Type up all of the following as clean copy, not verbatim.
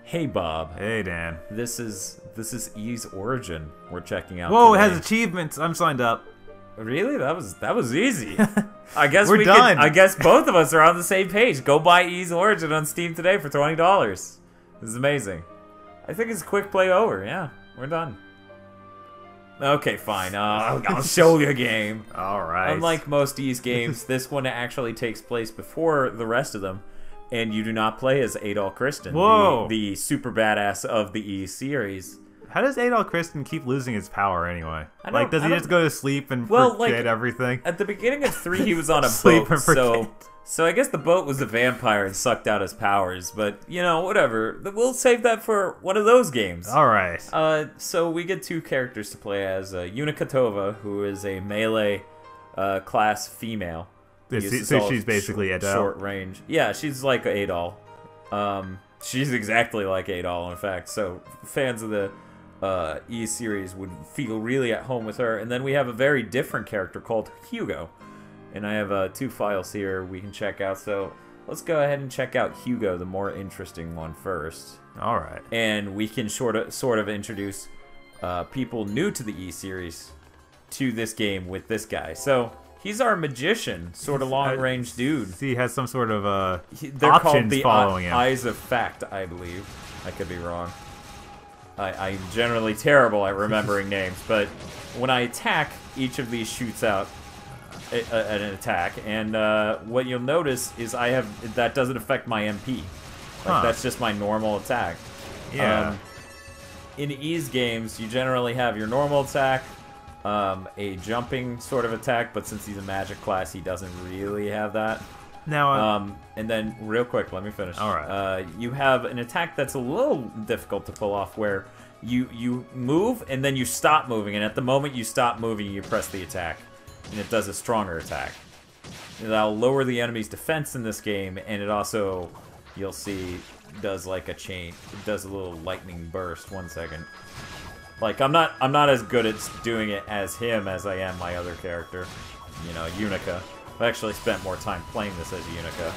Hey Bob. Hey Dan. This is E's Origin we're checking out. Whoa, today. it has achievements. I'm signed up. Really? That was easy. I guess We're done. I guess both of us are on the same page. Go buy E's Origin on Steam today for $20. This is amazing. I think it's a quick play over. Yeah, we're done. Okay, fine. I'll show you a game. All right. Unlike most E's games, this one actually takes place before the rest of them, and you do not play as Adol Christian, the super badass of the E series. How does Adol Christian keep losing his power anyway? Like, does he just go to sleep and forget everything? At the beginning of 3, he was on a Sleep boat, and forget. so I guess the boat was a vampire and sucked out his powers. But you know, whatever. We'll save that for one of those games. All right. So we get 2 characters to play as Unikatova, who is a melee class female. So she's basically Adol. Short range. Yeah, she's like Adol. She's exactly like Adol, in fact. So fans of the E series would feel really at home with her. And then we have a very different character called Hugo. And I have 2 files here we can check out. So let's go ahead and check out Hugo, the more interesting one, first. All right. And we can sort of introduce people new to the E series to this game with this guy. So he's our magician, sort of long-range dude. He has some sort of they're options called the following him. Eyes of Fact, I believe. I could be wrong. I'm generally terrible at remembering names, but when I attack, each of these shoots out an attack, and what you'll notice is that doesn't affect my MP. Like, that's just my normal attack. Yeah. In E's games, you generally have your normal attack, a jumping sort of attack, but since he's a magic class, he doesn't really have that. Now, and then, real quick, let me finish. All right. You have an attack that's a little difficult to pull off, where you move and then you stop moving, and at the moment you stop moving, you press the attack, and it does a stronger attack. That'll lower the enemy's defense in this game, and it also, you'll see, does like a chain. It does a little lightning burst. 1 second. Like, I'm not as good at doing it as him as I am my other character, you know, Unica. I've actually spent more time playing this as Unica.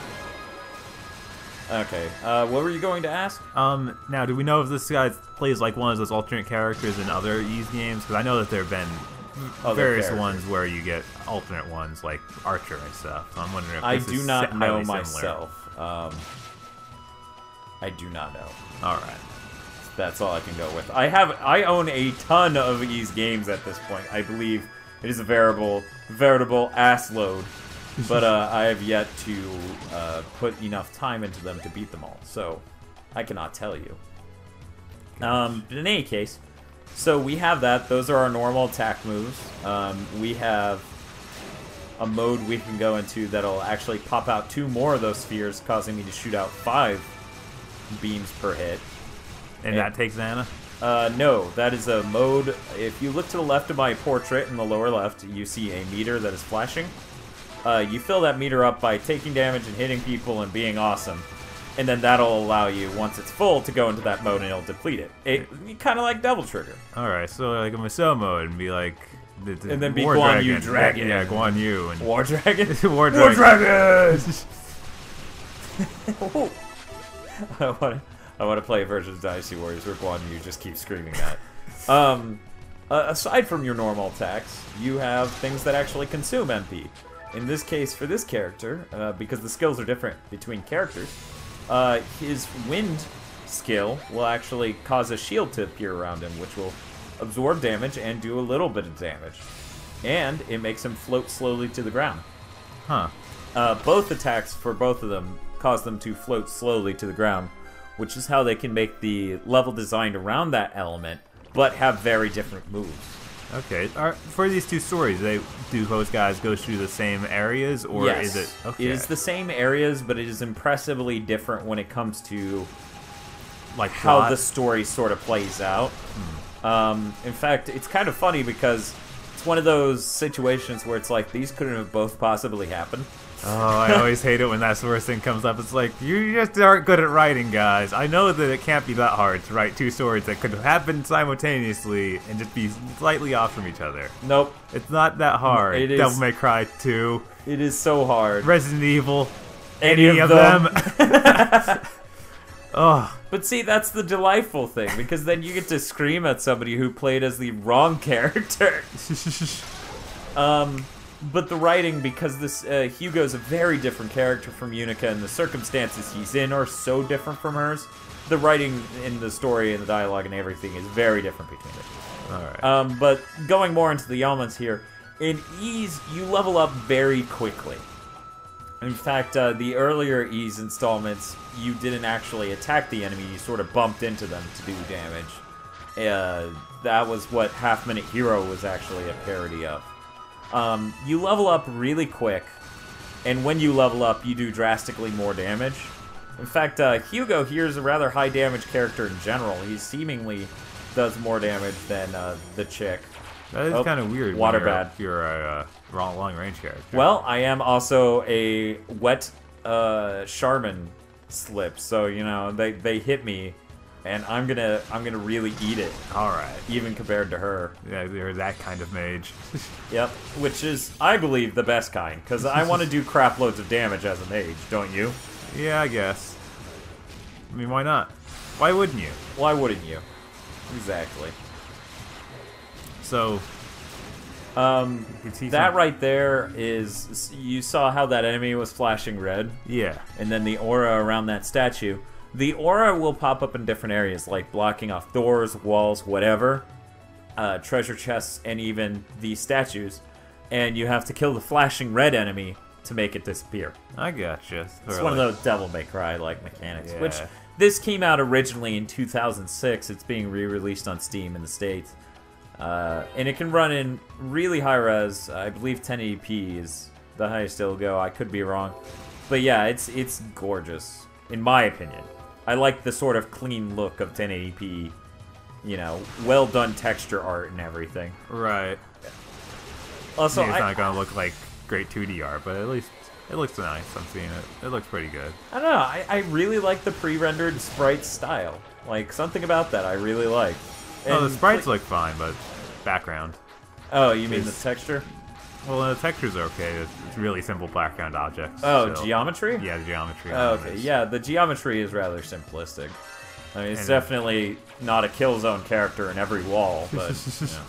Okay, what were you going to ask? now, do we know if this guy plays like one of those alternate characters in other Ys games? Because I know that there have been various ones where you get alternate ones, like Archer and stuff. So I'm wondering if this I do is not know highly myself. I do not know. All right. That's all I can go with. I own a ton of Ys games at this point. I believe it is a veritable ass load. But I have yet to put enough time into them to beat them all, so I cannot tell you. But in any case, so we have that. Those are our normal attack moves. We have a mode we can go into that'll actually pop out 2 more of those spheres, causing me to shoot out 5 beams per hit. And that takes Anna? No, that is a mode. If you look to the left of my portrait in the lower left, you see a meter that is flashing. You fill that meter up by taking damage and hitting people and being awesome. And then that'll allow you, once it's full, to go into that mode and it'll deplete it. Kind of like Double Trigger. Alright, so like a Musou mode and be like... and then be War Guan Yu Dragon. Yeah, Guan Yu. And War Dragon? War Dragon! I want to play a version of Dynasty Warriors where Guan Yu just keeps screaming that. Aside from your normal attacks, you have things that actually consume MP. In this case, for this character, because the skills are different between characters, his wind skill will actually cause a shield to appear around him, which will absorb damage and do a little bit of damage. And it makes him float slowly to the ground. Huh. Both attacks for both of them cause them to float slowly to the ground, which is how they can make the level designed around that element, but have very different moves. Okay. For these 2 stories, do both guys go through the same areas, or yes. is it? Okay. It is the same areas, but it is impressively different when it comes to like how plot? the story sort of plays out. In fact, it's kind of funny because it's one of those situations where it's like, these couldn't have both possibly happened. Oh, I always hate it when that sort of thing comes up. It's like, you just aren't good at writing, guys. I know that it can't be that hard to write 2 stories that could happen simultaneously and just be slightly off from each other. Nope. It's not that hard. It is. Devil May Cry 2. It is so hard. Resident Evil. Any of them. Oh, But see, that's the delightful thing, because then you get to scream at somebody who played as the wrong character. But the writing, because this Hugo's a very different character from Unica, and the circumstances he's in are so different from hers, the writing in the story and the dialogue and everything is very different between the two. Alright. But going more into the elements here, in Ys, you level up very quickly. In fact, the earlier Ys installments, you didn't actually attack the enemy, you sort of bumped into them to do damage. That was what Half Minute Hero was actually a parody of. You level up really quick, and when you level up, you do drastically more damage. In fact, Hugo here is a rather high damage character in general. He seemingly does more damage than the chick. That is kind of weird. Water when bad. You're a long range character. Well, I am also a wet Charmin slip, so you know they hit me, and I'm gonna really eat it. All right. Even compared to her. Yeah, you're that kind of mage. Yep, which is, I believe, the best kind, because I want to do crap loads of damage as a mage, don't you? Yeah, I guess. I mean, why not? Why wouldn't you? Why wouldn't you? Exactly. So, that right there is, you saw how that enemy was flashing red? Yeah. And then the aura around that statue. The aura will pop up in different areas, like blocking off doors, walls, whatever, treasure chests, and even these statues. And you have to kill the flashing red enemy to make it disappear. I gotcha. It's one of those Devil May Cry-like mechanics, Yeah. which this came out originally in 2006. It's being re-released on Steam in the States. And it can run in really high res. I believe 1080p is the highest it'll go. I could be wrong. But yeah, it's gorgeous, in my opinion. I like the sort of clean look of 1080p, you know, well done texture art and everything. Right. Also, it's not gonna look like great 2D art, but at least it looks nice. I'm seeing it. It looks pretty good. I don't know. I really like the pre-rendered sprite style. Like, something about that I really like. Oh, the sprites look fine, but background. Oh, you mean the texture? Well, the textures are okay. It's really simple background objects. Oh, so. geometry? Yeah, the geometry. Oh, okay, yeah, the geometry is rather simplistic. I mean, it's And definitely not a kill zone character in every wall, but, you know.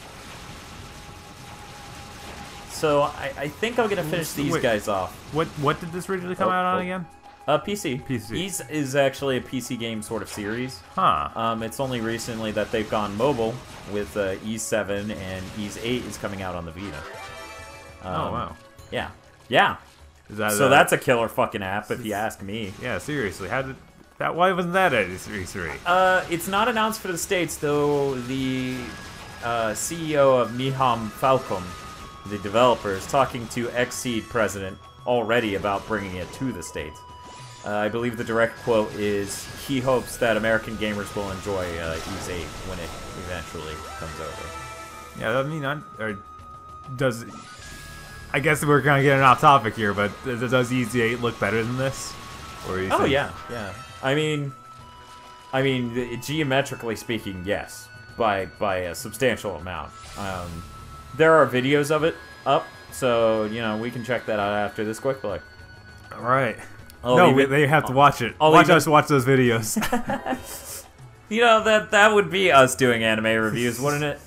So, I think I'm gonna finish these guys off. What did this originally come out on again? PC. PC. Ys is actually a PC game sort of series. Huh. It's only recently that they've gone mobile with Ys 7, and Ys 8 is coming out on the Vita. Oh, wow. Yeah. Yeah. Is that, So that's a killer fucking app, if you ask me. Yeah, seriously. How did that? Why wasn't that at E3? It's not announced for the States, though. The CEO of Niham Falcom, the developer, is talking to Xseed president already about bringing it to the States. I believe the direct quote is, he hopes that American gamers will enjoy Ys 8 when it eventually comes over. Yeah, I mean, does... I guess we're kind of getting off topic here, but does Ys 8 look better than this? Or you Oh, think... yeah, yeah. I mean, geometrically speaking, yes, by a substantial amount. There are videos of it up, so, you know, we can check that out after this quick play. All right. They have to watch it. Watch those videos. You know, that would be us doing anime reviews, wouldn't it?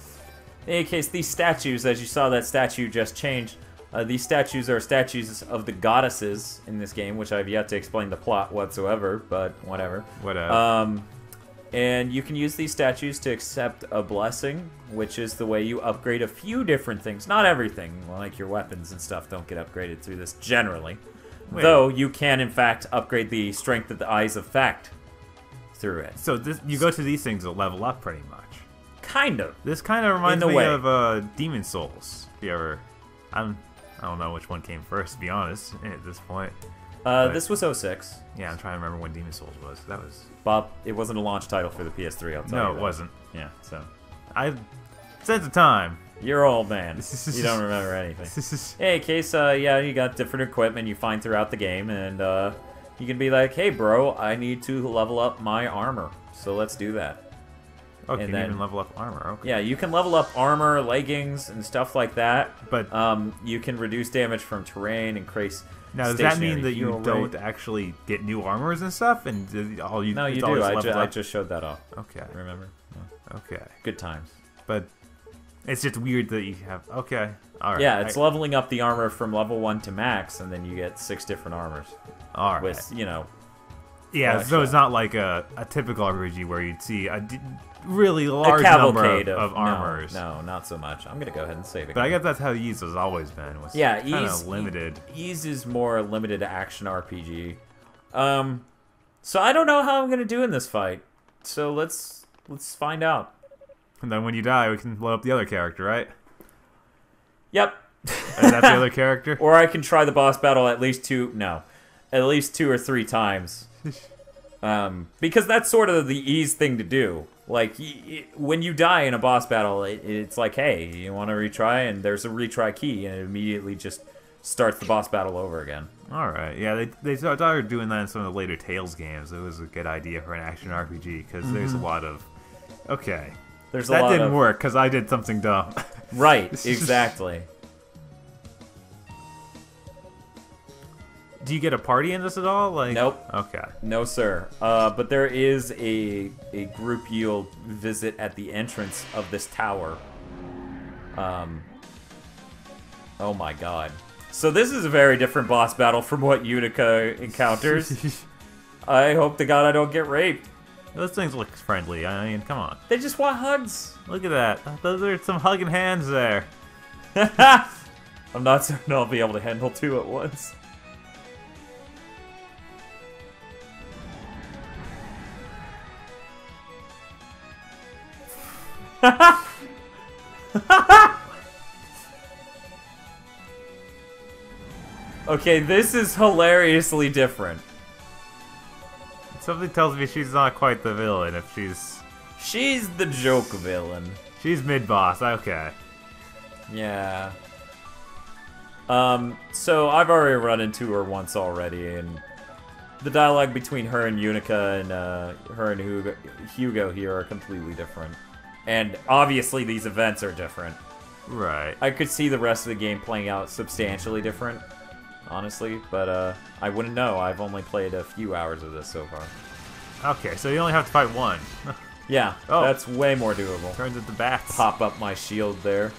In any case, these statues, as you saw, that statue just changed. These statues are statues of the goddesses in this game, which I've yet to explain the plot whatsoever, but whatever. Whatever. And you can use these statues to accept a blessing, which is the way you upgrade a few different things. Not everything, like your weapons and stuff don't get upgraded through this generally. Wait. Though you can, in fact, upgrade the strength of the Eyes of Fact through it. So you go to these things to level up, pretty much. Kind of. This kind of reminds In a me way. of Demon Souls. If you ever... I don't know which one came first, to be honest, at this point. This was 06. Yeah, I'm trying to remember when Demon Souls was. That was... Bob, it wasn't a launch title for the PS3, I'll tell you No, that. it wasn't. Yeah, so... Since the time. You're old, man. You don't remember anything. Hey, case, yeah, you got different equipment you find throughout the game, and you can be like, hey, bro, I need to level up my armor, so let's do that. Okay, and you then can even level up armor. Okay. yeah, you can level up armor, leggings, and stuff like that. But you can reduce damage from terrain, increase. now, does that mean stationary that you heal don't rate. actually get new armors and stuff? And all you No, you it's do. always I leveled up? just showed that off. Okay. Remember? Yeah. Okay. Good times. But it's just weird that you have. Okay. All right. Yeah, it's leveling up the armor from level 1 to max, and then you get 6 different armors. all right. With, you know. Yeah, Like so it's that. not like a typical RPG where you'd see a really large a number cavalcade of armors. No, not so much. I'm gonna go ahead and save it. But I guess that's how Ys has always been. Was Yeah, kind Ys of limited. Ys is more limited action RPG. So I don't know how I'm gonna do in this fight. So let's find out. And then when you die, we can blow up the other character, right? Yep. Is that the other character? Or I can try the boss battle at least 2 or 3 times. Because that's sort of the Ys thing to do. Like, when you die in a boss battle, it's like, hey, you want to retry? And there's a retry key, and it immediately just starts the boss battle over again. All right. Yeah, they started doing that in some of the later Tales games. It was a good idea for an action RPG because there's a lot of. Okay. There's a That lot didn't of, work because I did something dumb. Right, exactly. Do you get a party in this at all? Like, Nope. Okay. No, sir. But there is a group you'll visit at the entrance of this tower. Oh my god. So this is a very different boss battle from what Utica encounters. I hope to god I don't get raped. Those things look friendly. I mean, come on. They just want hugs. Look at that. Those are some hugging hands there. I'm not certain I'll be able to handle 2 at once. Okay, this is hilariously different. Something tells me she's not quite the villain. If She's the joke villain. she's mid-boss, okay. Yeah. So I've already run into her once already, and the dialogue between her and Unica and her and Hugo here are completely different. And obviously these events are different. Right. I could see the rest of the game playing out substantially different, honestly, but I wouldn't know. I've only played a few hours of this so far. Okay, so you only have to fight one. Yeah, Oh. that's way more doable. Turns into bats. Pop up my shield there.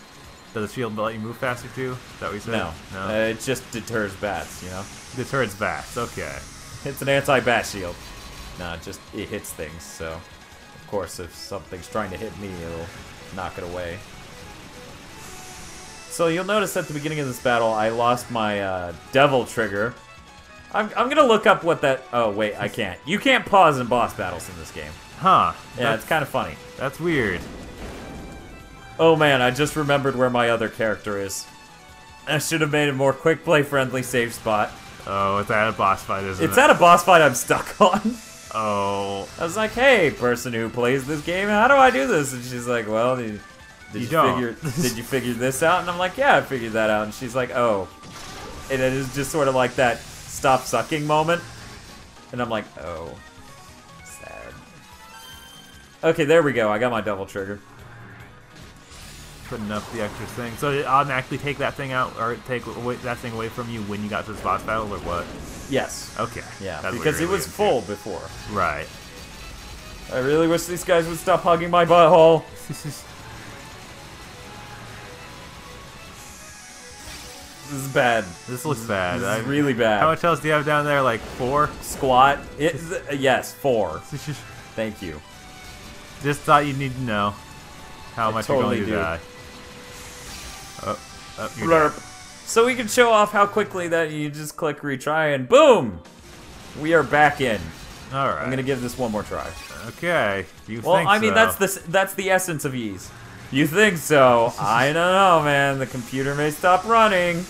Does the shield let you move faster too? Is that what you said? No, No. it just deters bats, you know? Deters bats, okay. It's an anti-bat shield. No, it hits things, so of course if something's trying to hit me, it'll knock it away. So you'll notice at the beginning of this battle, I lost my devil trigger. I'm gonna look up what that... Oh, wait, I can't. You can't pause in boss battles in this game. Huh. Yeah, it's kind of funny. That's weird. Oh man, I just remembered where my other character is. I should have made a more quick play friendly save spot. Oh, it's at a boss fight, isn't it? It's at a boss fight I'm stuck on. Oh. I was like, hey, person who plays this game, how do I do this? And she's like, well, did you figure this out? And I'm like, yeah, I figured that out. And she's like, oh. And it is just sort of like that stop sucking moment. And I'm like, oh. Sad. Okay, there we go. I got my double trigger. Putting up the extra thing. So it automatically take that thing out, or take that thing away from you when you got to this boss battle, or what? Yes. Okay. Yeah, That's what because you're it was alluding full before. to. Right. I really wish these guys would stop hugging my butthole. This is bad. This looks bad. This is really bad. How much else do you have down there? Like 4? Squat? Yes, 4. Thank you. Just thought you need to know how much totally you're do. going to die. You're dead. Blurp. So we can show off how quickly that you just click retry and boom! We are back in. Alright. I'm gonna give this one more try. Okay. You Well, think I mean, so. that's the essence of ease. You think so? I don't know, man. The computer may stop running. I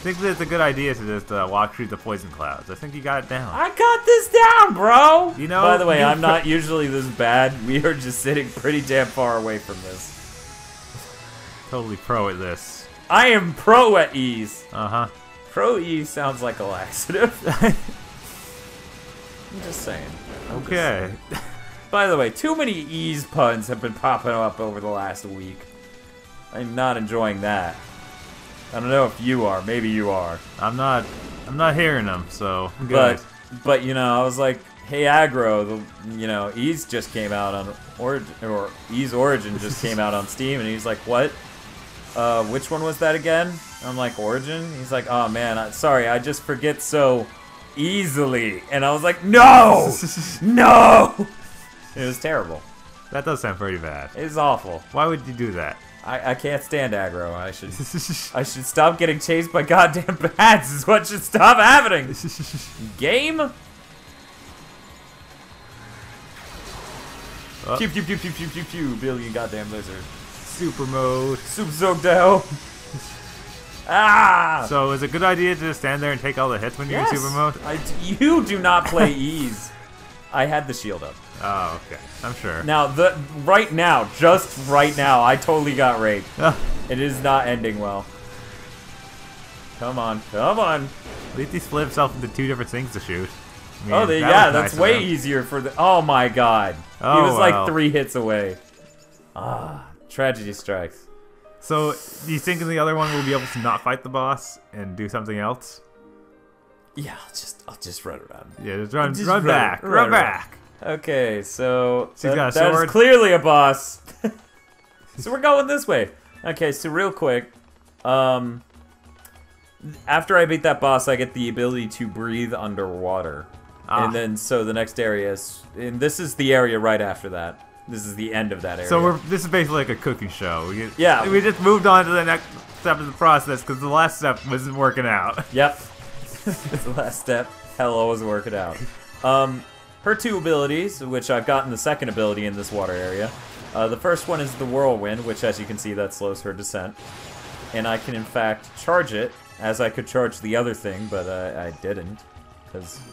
think that it's a good idea to just walk through the poison clouds. I think you got it down. I got this down, bro! You know, by the way, you I'm not usually this bad. We are just sitting pretty damn far away from this. Totally pro at this. I am pro at ease. Uh-huh. Pro ease sounds like a laxative. I'm just saying. Okay. By the way, too many E's puns have been popping up over the last week. I'm not enjoying that. I don't know if you are. Maybe you are. I'm not hearing them, so I'm good. But you know, I was like, hey, Aggro, you know, E's just came out on E's Origin just came out on Steam, and he's like, what? Which one was that again? I'm like, Origin? He's like, oh man, sorry, I just forget so easily. And I was like, no! No! It was terrible. That does sound pretty bad. It was awful. Why would you do that? I can't stand aggro. I should stop getting chased by goddamn bats is what should stop happening. Game? Pew, billion goddamn lizard. Super mode. Super Zogdo. Ah! So is it a good idea to just stand there and take all the hits when you're in super mode? You do not play Ease. I had the shield up. Oh, okay. I'm sure. Now, just right now, I totally got raped. It is not ending well. Come on, come on. At least he split himself into 2 different things to shoot. I mean, that's nice way easier for the... Oh my god. Oh, he was like 3 hits away. Tragedy strikes. So, do you think in the other one we'll be able to not fight the boss and do something else? Yeah, I'll just run around. Yeah, just run back. Run back. Okay, so she's got a sword. That is clearly a boss. So we're going this way. Okay, so real quick, after I beat that boss, I get the ability to breathe underwater, and then so the next area is, and this is the area right after that. This is the end of that area. So this is basically like a cooking show. Yeah, we just moved on to the next step of the process because the last step wasn't working out. Yep, the last step, hell, wasn't working out. Her 2 abilities, which I've gotten the second ability in this water area. The first one is the Whirlwind, which as you can see, that slows her descent. And I can in fact charge it, as I could charge the other thing, but I didn't,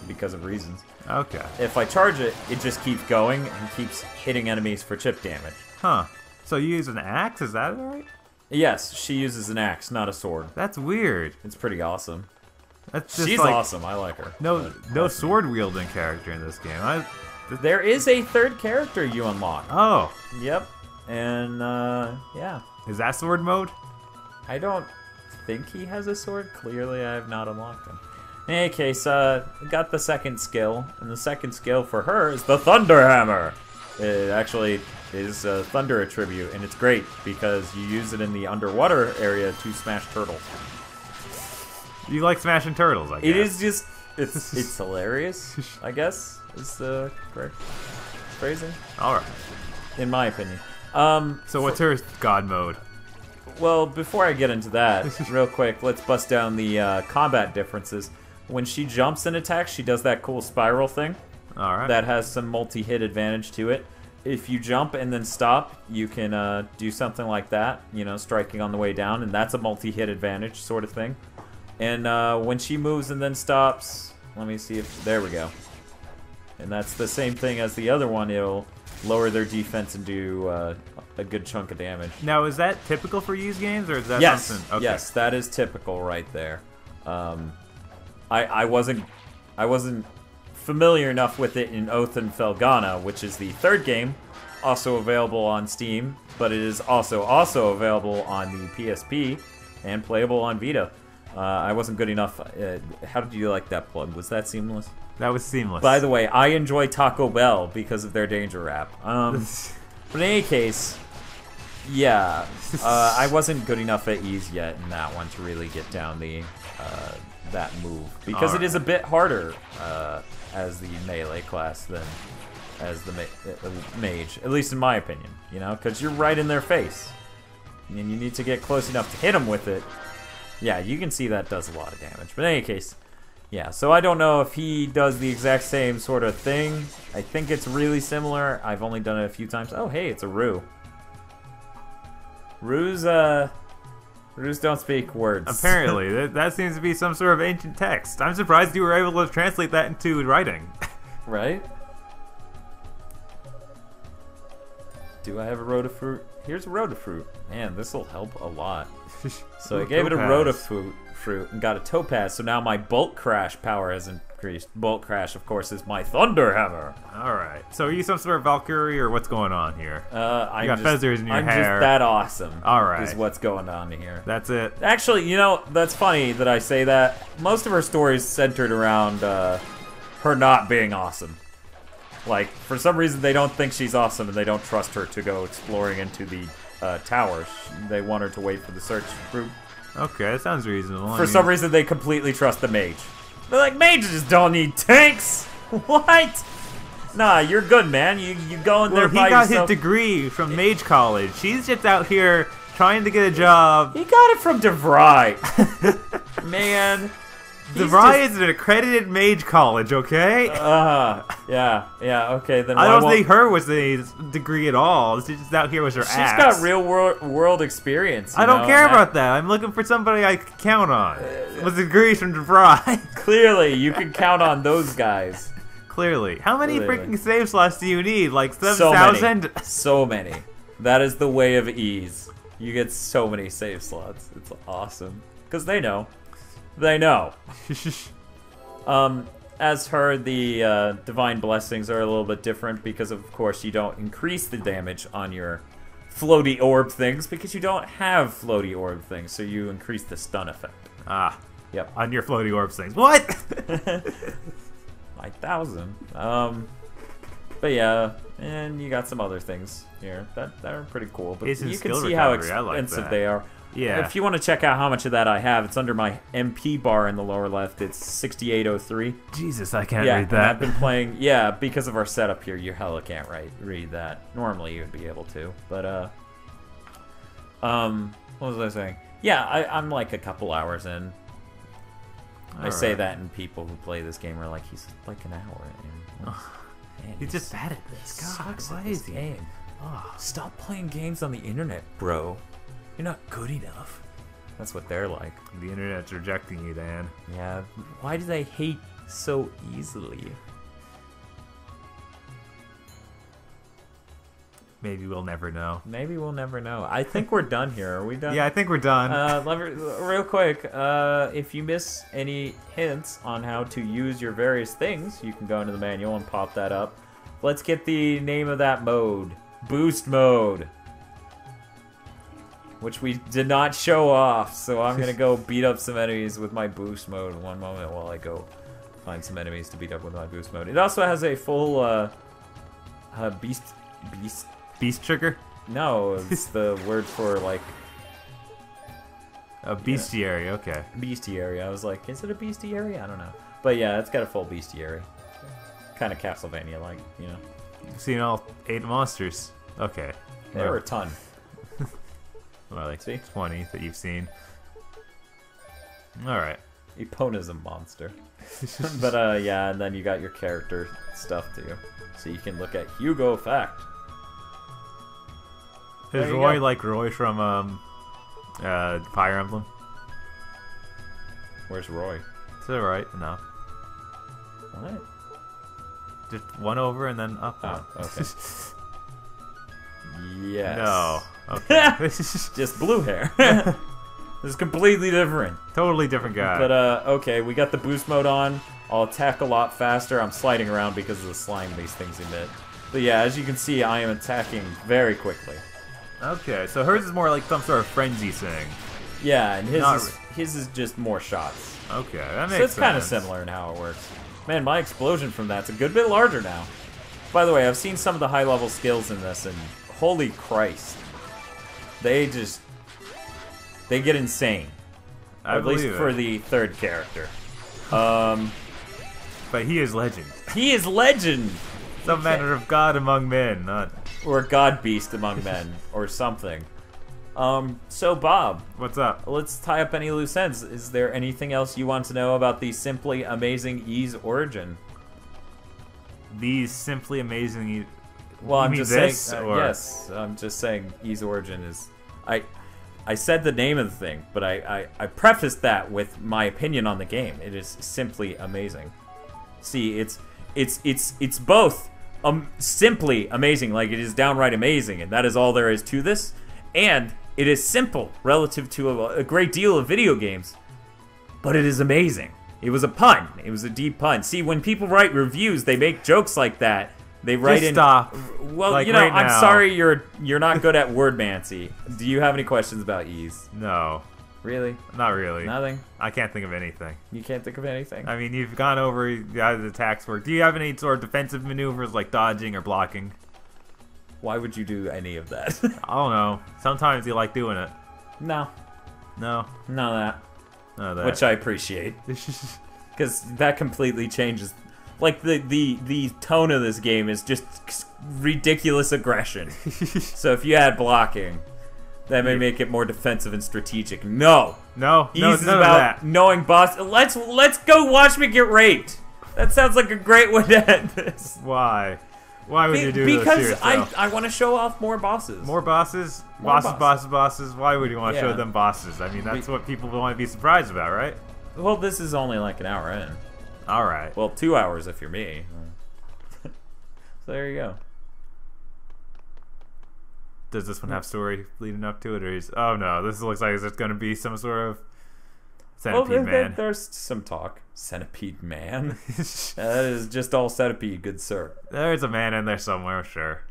because of reasons. Okay. If I charge it, it just keeps going and keeps hitting enemies for chip damage. Huh. So you use an axe, is that right? Yes, she uses an axe, not a sword. That's weird. It's pretty awesome. That's just She's like, awesome. I like her. No sword wielding character in this game. There is a 3rd character you unlock. Oh. Yep. And yeah. Is that sword mode? I don't think he has a sword. Clearly, I have not unlocked him. In any case, got the second skill, and the second skill for her is the Thunder Hammer. It actually is a thunder attribute, and it's great because you use it in the underwater area to smash turtles. You like smashing turtles, I guess. It is just, it's hilarious, I guess, is the correct phrasing. Alright. In my opinion. So what's her god mode? Well, before I get into that, real quick, let's bust down the combat differences. When she jumps and attacks, she does that cool spiral thing. Alright. That has some multi-hit advantage to it. If you jump and then stop, you can do something like that, you know, striking on the way down, and that's a multi-hit advantage sort of thing. And when she moves and then stops, let me see if, there we go. And that's the same thing as the other one, it'll lower their defense and do a good chunk of damage. Now, is that typical for used games, or is that something? Okay. Yes, that is typical right there. I wasn't familiar enough with it in Oath and Felghana, which is the 3rd game, also available on Steam, but it is also available on the PSP and playable on Vita. I wasn't good enough. How did you like that plug? Was that seamless? That was seamless. By the way, I enjoy Taco Bell because of their Danger Rap. But in any case, yeah, I wasn't good enough at Ease yet in that one to really get down the that move because it is a bit harder as the melee class than as the mage, at least in my opinion. You know, because you're right in their face, and you need to get close enough to hit them with it. Yeah, you can see that does a lot of damage. But in any case, yeah, so I don't know if he does the exact same sort of thing. I think it's really similar. I've only done it a few times. Oh, hey, it's a Roo. Roos don't speak words. Apparently, that seems to be some sort of ancient text. I'm surprised you were able to translate that into writing. Right? Do I have a Rotafruit? Here's a Rotafruit. Man, this will help a lot. So I gave it a Rotafruit fruit and got a topaz, so now my Bolt Crash power has increased. Bolt Crash, of course, is my Thunder Hammer. Alright. So are you some sort of Valkyrie, or what's going on here? You got feathers in your hair. I'm just that awesome. Alright. Is what's going on here. That's it. Actually, you know, that's funny that I say that. Most of her story is centered around her not being awesome. Like, for some reason, they don't think she's awesome, and they don't trust her to go exploring into the towers. They want her to wait for the search group. Okay, that sounds reasonable. For some reason, they completely trust the mage. They're like, mages don't need tanks! What? Nah, you're good, man. You go in there by yourself. Well, he got his degree from Mage College. She's just out here trying to get a job. He got it from DeVry. Man. DeVry is an accredited mage college, okay? Yeah, okay, then I don't think her was a degree at all. She's just out here with her ass. She's got real world experience. I don't care about that. I'm looking for somebody I can count on. With degrees from DeVry. Clearly, you can count on those guys. Clearly. How many freaking save slots do you need? Like 7,000? So many. That is the way of ease. You get so many save slots. It's awesome. Because they know. They know. As her, the divine blessings are a little bit different because, of course, you don't increase the damage on your floaty orb things because you don't have floaty orb things, so you increase the stun effect. Ah. Yep. On your floaty orb things. What? 1,000. But yeah, and you got some other things here that are pretty cool. But you can see how expensive they are. Yeah. If you want to check out how much of that I have, it's under my MP bar in the lower left. It's 6803. Jesus, I can't read that. I've been playing, yeah, because of our setup here, you hella can't read that. Normally you'd be able to, but what was I saying? Yeah, I'm like a couple hours in. I say that, and people who play this game are like, he's like an hour in. Man, he's just bad at this. God, why is this game? Oh, stop playing games on the internet, bro. You're not good enough. That's what they're like. The internet's rejecting you, Dan. Yeah. Why do they hate so easily? Maybe we'll never know. Maybe we'll never know. I think we're done here. Are we done? Yeah, I think we're done. Real quick, if you miss any hints on how to use your various things, you can go into the manual and pop that up. Let's get the name of that mode. Boost mode. Which we did not show off, so I'm gonna go beat up some enemies with my boost mode one moment while I go find some enemies to beat up with my boost mode. It also has a full beast trigger? No, it's the word for like a bestiary. Okay, bestiary. I was like, is it a bestiary? I don't know, but yeah, it's got a full bestiary, kind of Castlevania like, you know. You've seen all 8 monsters. Okay, there were a ton. Well, like 20 that you've seen. Alright. Epona's a monster. But yeah, and then you got your character stuff too. So you can look at Hugo Fact. Is Roy like Roy from Fire Emblem? Where's Roy? It's alright enough. What? Just one over and then up. Oh, okay. Yes. No. Okay. Just blue hair. This is completely different. Totally different guy. But, okay, we got the boost mode on. I'll attack a lot faster. I'm sliding around because of the slime these things emit. But yeah, as you can see, I am attacking very quickly. Okay, so hers is more like some sort of frenzy thing. Yeah, and his is just more shots. Okay, that makes sense. So it's kind of similar in how it works. Man, my explosion from that's a good bit larger now. By the way, I've seen some of the high-level skills in this, and holy Christ. They get insane. At least for the third character. But he is legend. He is legend! Some manner of god among men, not... Or god beast among men, or something. So Bob. What's up? Let's tie up any loose ends. Is there anything else you want to know about the Simply Amazing E's origin? These Simply Amazing E's... Well, I'm just saying, yes, I'm just saying E's origin is... I said the name of the thing, but I prefaced that with my opinion on the game. It is simply amazing. See, it's both simply amazing, like it is downright amazing, and that is all there is to this, and it is simple relative to a great deal of video games. but it is amazing. It was a pun. It was a deep pun. See, when people write reviews, they make jokes like that. They write Just in. stop. Well, Like you know, right I'm now. sorry you're not good at wordmancy. Do you have any questions about Ys? No, Really? not really. Nothing? I can't think of anything. You can't think of anything? I mean, you've gone over how the attacks work. Do you have any sort of defensive maneuvers like dodging or blocking? Why would you do any of that? I don't know. Sometimes you like doing it. No. No, None of that. none of that. Which I appreciate. Because that completely changes. Like, the tone of this game is just ridiculous aggression. So if you add blocking, that may make it more defensive and strategic. No! no, Ys no, is none of about that. knowing boss. Let's go watch me get raped! That sounds like a great way to end this. Why? Why would you do this to Because yourself? I want to show off more bosses. More bosses? More Bosses. Why would you want to show Yeah. them bosses? I mean, that's what people want to be surprised about, right? Well, this is only like an hour in. Alright. Well, 2 hours if you're me. So there you go. Does this one have story leading up to it, or is... Oh no, this looks like it's going to be some sort of Centipede Man. There's some talk. Centipede Man? That is just all centipede, good sir. There's a man in there somewhere, sure.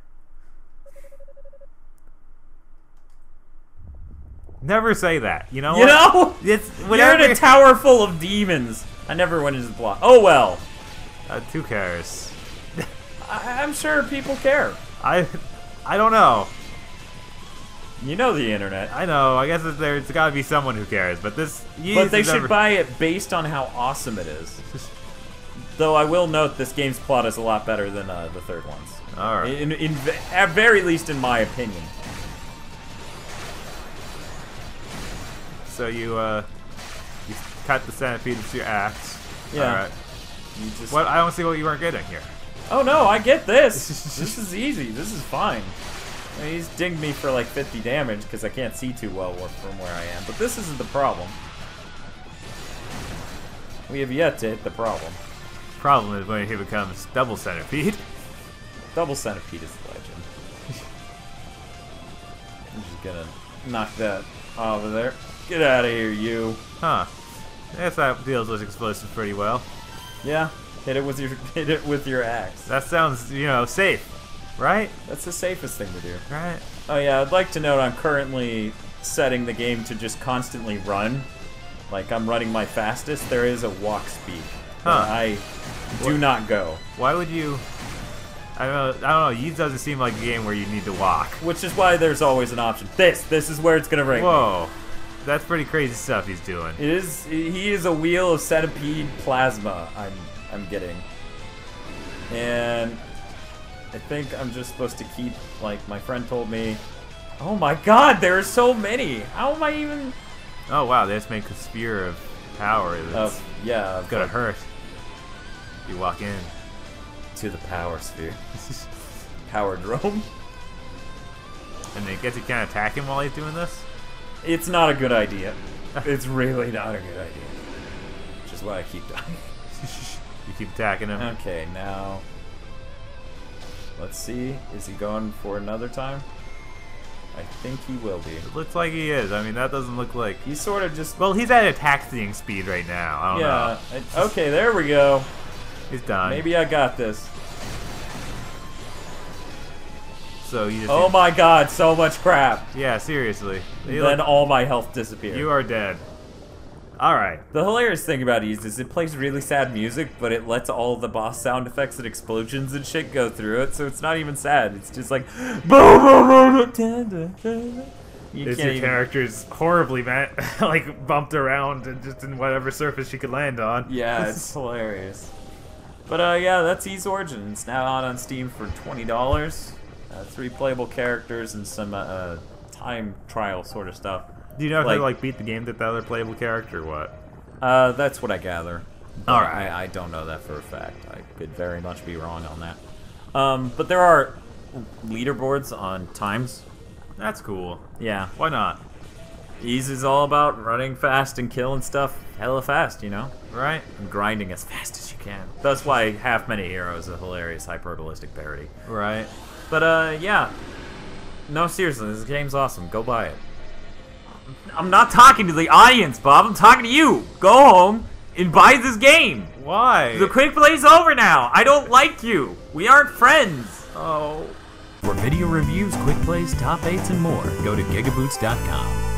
Never say that. You know what? You know? It's You're whatever. in a tower full of demons. I never went into the block. Oh well. Who cares? I'm sure people care. I don't know. You know the internet. I know. I guess there's got to be someone who cares, but this. But they should buy it based on how awesome it is. Though I will note this game's plot is a lot better than the third one's. All right. At very least, in my opinion. So you cut the centipede with your axe. Yeah. All right. You just... What? I don't see what you weren't getting here. Oh no, I get this. This is easy. This is fine. I mean, he's dinged me for like 50 damage because I can't see too well from where I am. But this isn't the problem. We have yet to hit the problem. Problem is when he becomes double centipede. Double centipede is the legend. I'm just gonna knock that off of there. Get out of here, you. Huh. I guess that deals with explosives pretty well. Yeah, hit it with your axe. That sounds, safe, right? That's the safest thing to do. Right. Oh yeah, I'd like to note I'm currently setting the game to just constantly run. Like I'm running my fastest. There is a walk speed. Huh. I do not go. Why would you? I don't know. Ys doesn't seem like a game where you need to walk. Which is why there's always an option. This is where it's gonna rank. Whoa, that's pretty crazy stuff he's doing. It is. He is a wheel of centipede plasma. I'm getting, and I think I'm just supposed to keep. Like my friend told me. Oh my God, there are so many. How am I even? Oh wow, they just make a sphere of power that's Yeah, gonna hurt. You walk in. To the power sphere. Power drone. And they get to kind of attack him while he's doing this? It's not a good idea. It's really not a good idea. Which is why I keep dying. You keep attacking him. Okay, now... Let's see. Is he going for another time? I think he will be. It looks like he is. I mean, that doesn't look like... He's sort of just... Well, he's at attack-seeing speed right now. I don't know. Okay, there we go. He's done. Maybe I got this. So you just... Oh my God, so much crap. Yeah, seriously. Then all my health disappeared. You are dead. Alright. The hilarious thing about Ys is it plays really sad music, but it lets all the boss sound effects and explosions and shit go through it, so it's not even sad. It's just like... Is your character's horribly like bumped around and just in whatever surface she could land on. Yeah, it's hilarious. But yeah, that's Ys Origin. It's now out on Steam for $20. 3 playable characters and some time trial sort of stuff. Do you know if they like beat the game with the other playable character or what? That's what I gather. All right. I don't know that for a fact. I could very much be wrong on that. But there are leaderboards on times. That's cool. Yeah. Why not? Ys is all about running fast and killing stuff hella fast, you know? Right? And grinding as fast as you can. That's why Half Many Heroes is a hilarious hyperbolistic parody. Right. But yeah. No, seriously, this game's awesome. Go buy it. I'm not talking to the audience, Bob. I'm talking to you. Go home and buy this game. Why? The quick play's over now. I don't like you. We aren't friends. Oh. For video reviews, quick plays, top 8s, and more, go to GigaBoots.com.